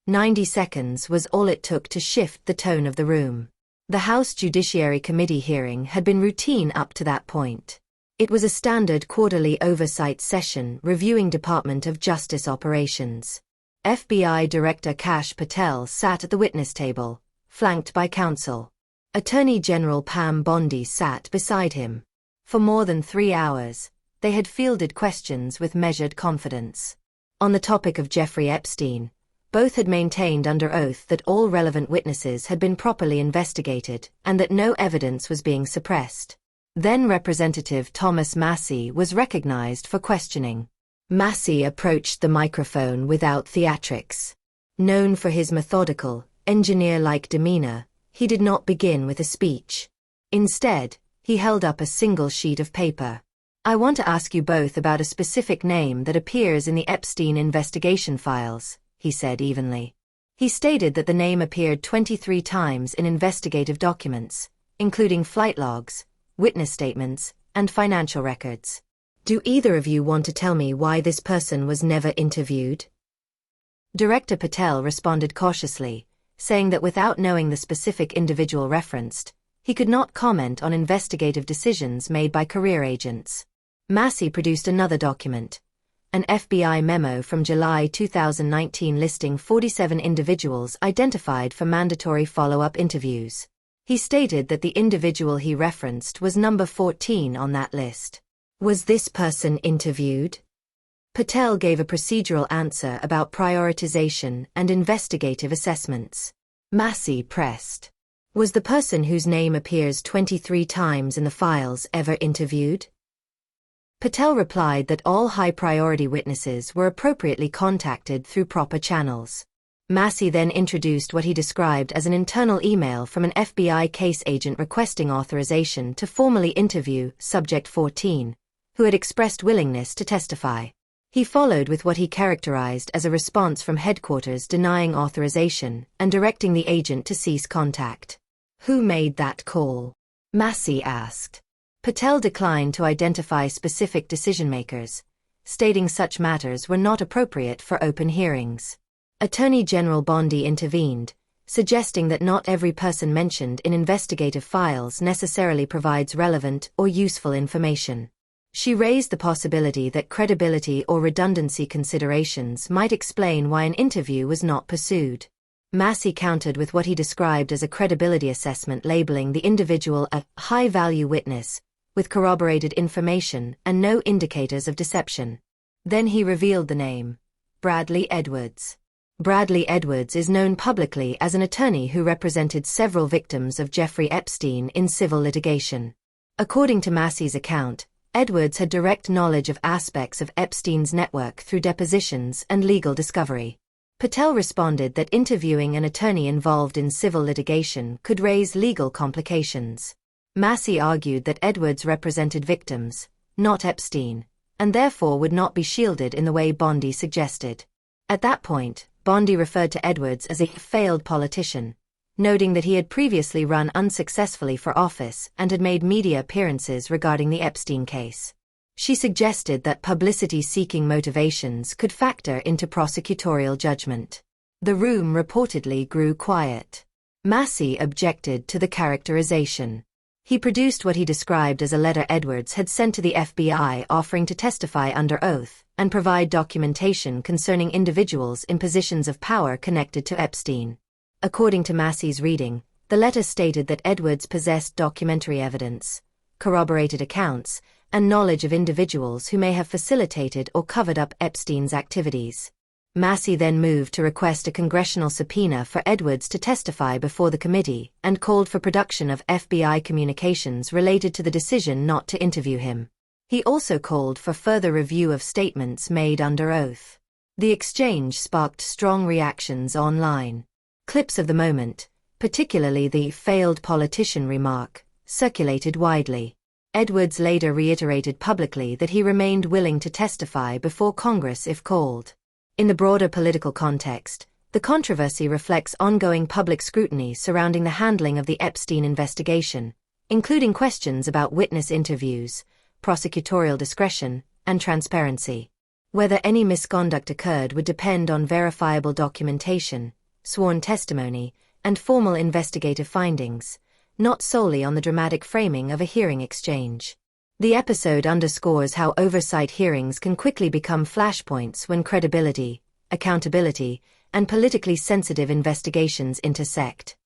90 seconds was all it took to shift the tone of the room. The House Judiciary Committee hearing had been routine up to that point. It was a standard quarterly oversight session reviewing Department of Justice operations. FBI Director Kash Patel sat at the witness table, flanked by counsel. Attorney General Patel Bondi sat beside him. For more than 3 hours, they had fielded questions with measured confidence. On the topic of Jeffrey Epstein, both had maintained under oath that all relevant witnesses had been properly investigated and that no evidence was being suppressed. Then Representative Thomas Massie was recognized for questioning. Massie approached the microphone without theatrics. Known for his methodical, engineer-like demeanor, he did not begin with a speech. Instead, he held up a single sheet of paper. "I want to ask you both about a specific name that appears in the Epstein investigation files," he said evenly. He stated that the name appeared 23 times in investigative documents, including flight logs, witness statements, and financial records. "Do either of you want to tell me why this person was never interviewed?" Director Patel responded cautiously, saying that without knowing the specific individual referenced, he could not comment on investigative decisions made by career agents. Massie produced another document, an FBI memo from July 2019 listing 47 individuals identified for mandatory follow-up interviews. He stated that the individual he referenced was number 14 on that list. Was this person interviewed? Patel gave a procedural answer about prioritization and investigative assessments. Massie pressed. Was the person whose name appears 23 times in the files ever interviewed? Patel replied that all high-priority witnesses were appropriately contacted through proper channels. Massie then introduced what he described as an internal email from an FBI case agent requesting authorization to formally interview Subject 14, who had expressed willingness to testify. He followed with what he characterized as a response from headquarters denying authorization and directing the agent to cease contact. "Who made that call?" Massie asked. Patel declined to identify specific decision-makers, stating such matters were not appropriate for open hearings. Attorney General Bondi intervened, suggesting that not every person mentioned in investigative files necessarily provides relevant or useful information. She raised the possibility that credibility or redundancy considerations might explain why an interview was not pursued. Massie countered with what he described as a credibility assessment labeling the individual a high-value witness, with corroborated information and no indicators of deception. Then he revealed the name, Bradley Edwards. Bradley Edwards is known publicly as an attorney who represented several victims of Jeffrey Epstein in civil litigation. According to Massie's account, Edwards had direct knowledge of aspects of Epstein's network through depositions and legal discovery. Patel responded that interviewing an attorney involved in civil litigation could raise legal complications. Massie argued that Edwards represented victims, not Epstein, and therefore would not be shielded in the way Bondi suggested. At that point, Bondi referred to Edwards as a failed politician, noting that he had previously run unsuccessfully for office and had made media appearances regarding the Epstein case. She suggested that publicity-seeking motivations could factor into prosecutorial judgment. The room reportedly grew quiet. Massie objected to the characterization. He produced what he described as a letter Edwards had sent to the FBI offering to testify under oath and provide documentation concerning individuals in positions of power connected to Epstein. According to Massie's reading, the letter stated that Edwards possessed documentary evidence, corroborated accounts, and knowledge of individuals who may have facilitated or covered up Epstein's activities. Massie then moved to request a congressional subpoena for Edwards to testify before the committee and called for production of FBI communications related to the decision not to interview him. He also called for further review of statements made under oath. The exchange sparked strong reactions online. Clips of the moment, particularly the failed politician remark, circulated widely. Edwards later reiterated publicly that he remained willing to testify before Congress if called. In the broader political context, the controversy reflects ongoing public scrutiny surrounding the handling of the Epstein investigation, including questions about witness interviews, prosecutorial discretion, and transparency. Whether any misconduct occurred would depend on verifiable documentation, sworn testimony, and formal investigative findings, not solely on the dramatic framing of a hearing exchange. The episode underscores how oversight hearings can quickly become flashpoints when credibility, accountability, and politically sensitive investigations intersect.